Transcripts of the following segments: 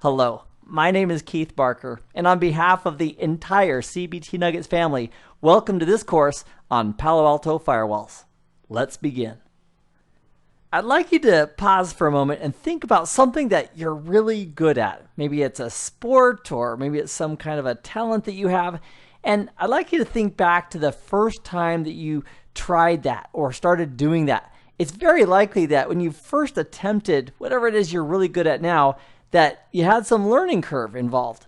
Hello, my name is Keith Barker, and on behalf of the entire CBT Nuggets family, welcome to this course on Palo Alto Firewalls. Let's begin. I'd like you to pause for a moment and think about something that you're really good at. Maybe it's a sport, or maybe it's some kind of a talent that you have. And I'd like you to think back to the first time that you tried that or started doing that. It's very likely that when you first attempted whatever it is you're really good at now, that you had some learning curve involved.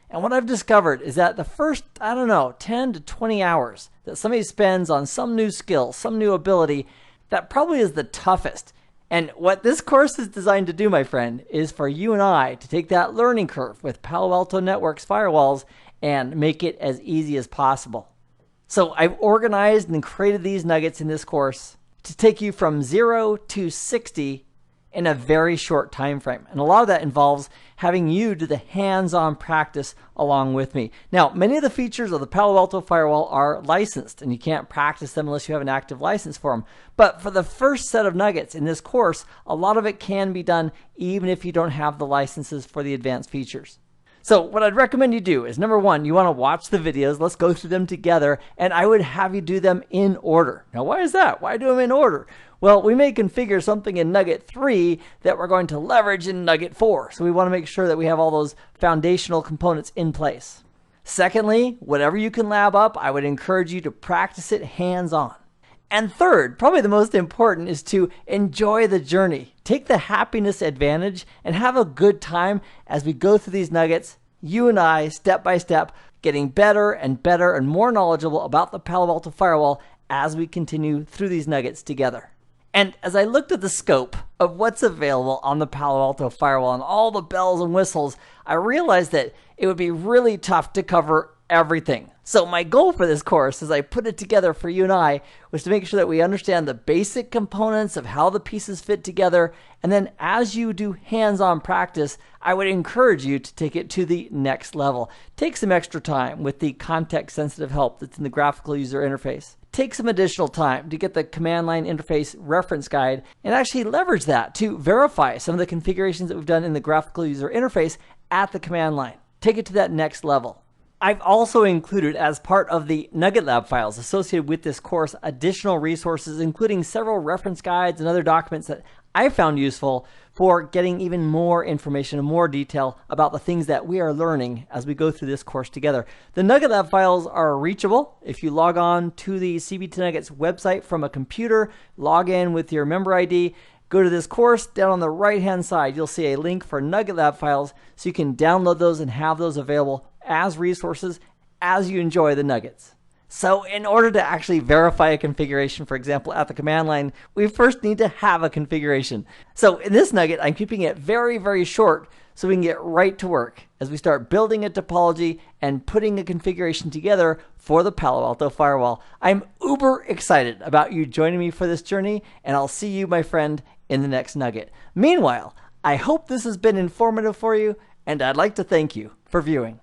And what I've discovered is that the first, 10 to 20 hours that somebody spends on some new skill, some new ability, that probably is the toughest. And what this course is designed to do, my friend, is for you and I to take that learning curve with Palo Alto Networks firewalls and make it as easy as possible. So I've organized and created these nuggets in this course to take you from 0 to 60 in a very short time frame. And a lot of that involves having you do the hands-on practice along with me. Now, many of the features of the Palo Alto firewall are licensed, and you can't practice them unless you have an active license for them. But for the first set of nuggets in this course, a lot of it can be done even if you don't have the licenses for the advanced features. So what I'd recommend you do is, number one, you want to watch the videos. Let's go through them together, and I would have you do them in order. Now, why is that? Why do them in order? Well, we may configure something in Nugget 3 that we're going to leverage in Nugget 4. So we want to make sure that we have all those foundational components in place. Secondly, whatever you can lab up, I would encourage you to practice it hands-on. And third, probably the most important, is to enjoy the journey. Take the happiness advantage and have a good time as we go through these nuggets, you and I, step by step, getting better and more knowledgeable about the Palo Alto firewall as we continue through these nuggets together. And as I looked at the scope of what's available on the Palo Alto firewall and all the bells and whistles, I realized that it would be really tough to cover everything. So my goal for this course, as I put it together for you and I, was to make sure that we understand the basic components of how the pieces fit together. And then as you do hands-on practice, I would encourage you to take it to the next level. Take some extra time with the context-sensitive help that's in the graphical user interface. Take some additional time to get the command line interface reference guide and actually leverage that to verify some of the configurations that we've done in the graphical user interface at the command line. Take it to that next level. I've also included, as part of the Nugget Lab files associated with this course, additional resources, including several reference guides and other documents that I found useful for getting even more information and more detail about the things that we are learning as we go through this course together. The Nugget Lab files are reachable if you log on to the CBT Nuggets website from a computer, log in with your member ID, go to this course. Down on the right-hand side, you'll see a link for Nugget Lab files, so you can download those and have those available as resources as you enjoy the nuggets. So in order to actually verify a configuration, for example, at the command line, we first need to have a configuration. So in this nugget, I'm keeping it very, very short so we can get right to work as we start building a topology and putting a configuration together for the Palo Alto firewall. I'm uber excited about you joining me for this journey, and I'll see you, my friend, in the next nugget. Meanwhile, I hope this has been informative for you, and I'd like to thank you for viewing.